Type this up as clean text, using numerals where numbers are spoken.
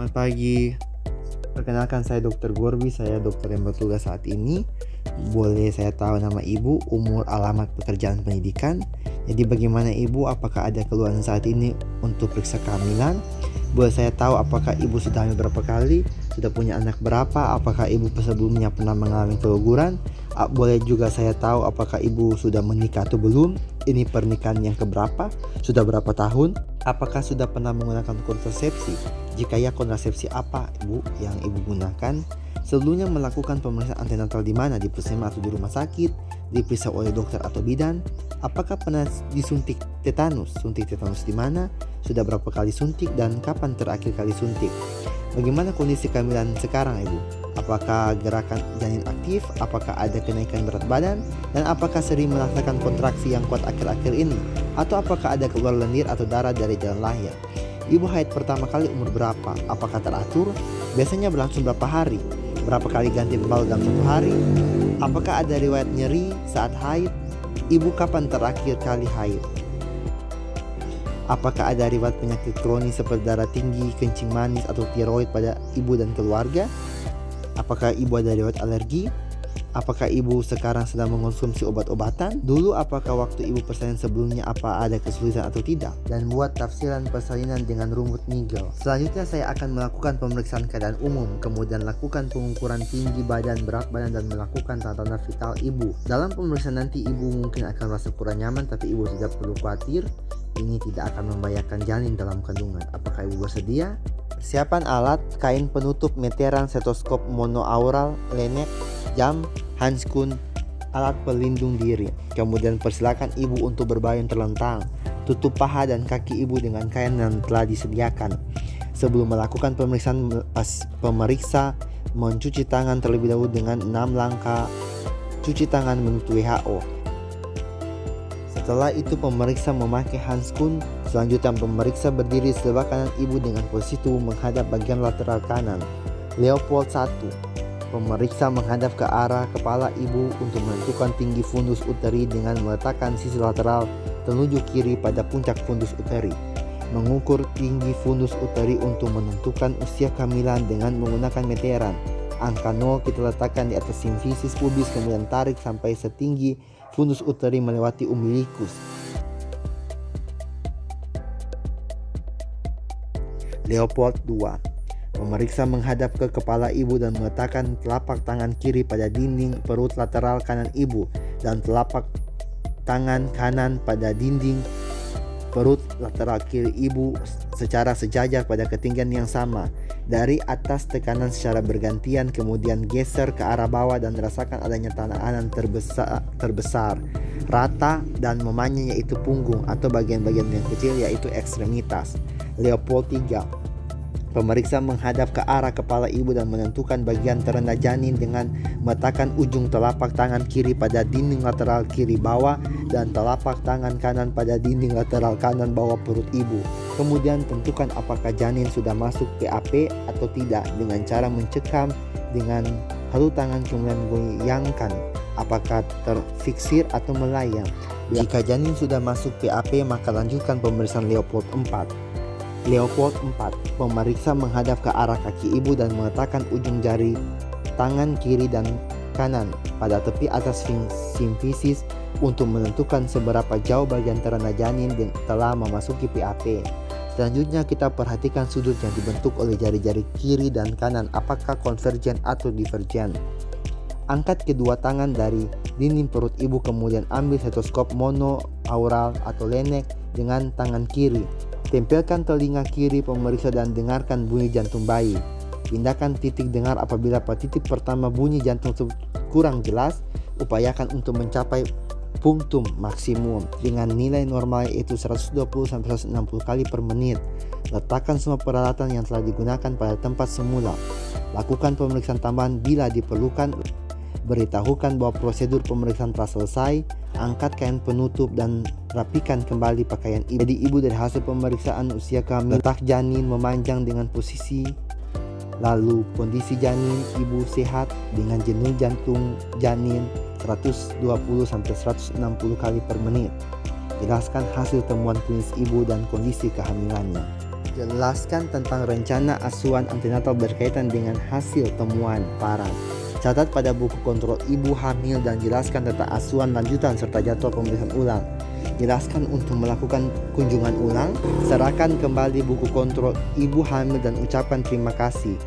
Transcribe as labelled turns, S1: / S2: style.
S1: Selamat pagi. Perkenalkan saya Dr. Gorbi, saya dokter yang bertugas saat ini. Boleh saya tahu nama ibu, umur, alamat pekerjaan pendidikan? Jadi bagaimana ibu, apakah ada keluhan saat ini untuk periksa kehamilan? Boleh saya tahu apakah ibu sudah hamil berapa kali? Sudah punya anak berapa? Apakah ibu sebelumnya pernah mengalami keguguran? Boleh juga saya tahu apakah ibu sudah menikah atau belum? Ini pernikahan yang keberapa? Sudah berapa tahun? Apakah sudah pernah menggunakan kontrasepsi? Jika ya, kontrasepsi apa ibu yang ibu gunakan? Sebelumnya melakukan pemeriksaan antenatal di mana? Di puskesmas atau di rumah sakit? Diperiksa oleh dokter atau bidan? Apakah pernah disuntik tetanus? Suntik tetanus di mana? Sudah berapa kali suntik dan kapan terakhir kali suntik? Bagaimana kondisi kehamilan sekarang ibu? Apakah gerakan janin aktif? Apakah ada kenaikan berat badan? Dan apakah sering merasakan kontraksi yang kuat akhir-akhir ini? Atau apakah ada keluar lendir atau darah dari jalan lahir? Ibu haid pertama kali umur berapa? Apakah teratur? Biasanya berlangsung berapa hari? Berapa kali ganti balok dalam satu hari? Apakah ada riwayat nyeri saat haid? Ibu kapan terakhir kali haid? Apakah ada riwayat penyakit kronis seperti darah tinggi, kencing manis, atau tiroid pada ibu dan keluarga? Apakah ibu ada riwayat alergi? Apakah ibu sekarang sedang mengonsumsi obat-obatan? Dulu apakah waktu ibu persalinan sebelumnya apa ada kesulitan atau tidak? Dan buat tafsiran persalinan dengan rumput Nigel. Selanjutnya saya akan melakukan pemeriksaan keadaan umum, kemudian lakukan pengukuran tinggi badan, berat badan, dan melakukan tanda-tanda vital ibu. Dalam pemeriksaan nanti ibu mungkin akan merasa kurang nyaman, tapi ibu tidak perlu khawatir. Ini tidak akan membahayakan janin dalam kandungan. Apakah ibu bersedia? Persiapan alat: kain penutup, meteran, stetoskop monoaural, lenek, jam, handskun, alat pelindung diri. Kemudian persilakan ibu untuk berbaring terlentang. Tutup paha dan kaki ibu dengan kain yang telah disediakan. Sebelum melakukan pemeriksaan, pemeriksa mencuci tangan terlebih dahulu dengan 6 langkah cuci tangan menurut WHO. Setelah itu pemeriksa memakai handskun. Selanjutnya pemeriksa berdiri sebelah kanan ibu dengan posisi tubuh menghadap bagian lateral kanan. Leopold 1. Pemeriksa menghadap ke arah kepala ibu untuk menentukan tinggi fundus uteri dengan meletakkan sisi lateral menuju kiri pada puncak fundus uteri. Mengukur tinggi fundus uteri untuk menentukan usia kehamilan dengan menggunakan meteran. Angka 0 kita letakkan di atas simfisis pubis, kemudian tarik sampai setinggi fundus uteri melewati umbilikus. Leopold 2. Pemeriksa menghadap ke kepala ibu dan meletakkan telapak tangan kiri pada dinding perut lateral kanan ibu dan telapak tangan kanan pada dinding perut lateral kiri ibu secara sejajar pada ketinggian yang sama. Dari atas tekanan secara bergantian, kemudian geser ke arah bawah dan rasakan adanya tekanan terbesar, rata dan memanyai, yaitu punggung atau bagian-bagian yang kecil yaitu ekstremitas. Leopold 3. Pemeriksa menghadap ke arah kepala ibu dan menentukan bagian terendah janin dengan meletakkan ujung telapak tangan kiri pada dinding lateral kiri bawah dan telapak tangan kanan pada dinding lateral kanan bawah perut ibu. Kemudian tentukan apakah janin sudah masuk PAP atau tidak dengan cara mencekam dengan satu tangan, kemudian goyangkan apakah terfiksir atau melayang. Jika janin sudah masuk PAP, maka lanjutkan pemeriksaan Leopold 4. Leopold 4. Pemeriksa menghadap ke arah kaki ibu dan meletakkan ujung jari tangan kiri dan kanan pada tepi atas simfisis untuk menentukan seberapa jauh bagian terendah janin telah memasuki PAP. Selanjutnya kita perhatikan sudut yang dibentuk oleh jari-jari kiri dan kanan, apakah konvergen atau divergen. Angkat kedua tangan dari dinding perut ibu, kemudian ambil stetoskop monoaural atau lenek dengan tangan kiri. Tempelkan telinga kiri pemeriksa dan dengarkan bunyi jantung bayi. Pindahkan titik dengar apabila pada titik pertama bunyi jantung kurang jelas. Upayakan untuk mencapai punktum maksimum dengan nilai normal yaitu 120-160 kali per menit. Letakkan semua peralatan yang telah digunakan pada tempat semula. Lakukan pemeriksaan tambahan bila diperlukan. Beritahukan bahwa prosedur pemeriksaan telah selesai. Angkat kain penutup dan rapikan kembali pakaian ibu. Jadi ibu dari hasil pemeriksaan usia kehamilan, letak janin memanjang dengan posisi, lalu kondisi janin ibu sehat dengan denyut jantung janin 120-160 kali per menit. Jelaskan hasil temuan klinis ibu dan kondisi kehamilannya. Jelaskan tentang rencana asuhan antenatal berkaitan dengan hasil temuan parad. Catat pada buku kontrol ibu hamil dan jelaskan tentang asuhan lanjutan serta jadwal pemeriksaan ulang. Jelaskan untuk melakukan kunjungan ulang. Serahkan kembali buku kontrol ibu hamil dan ucapkan terima kasih.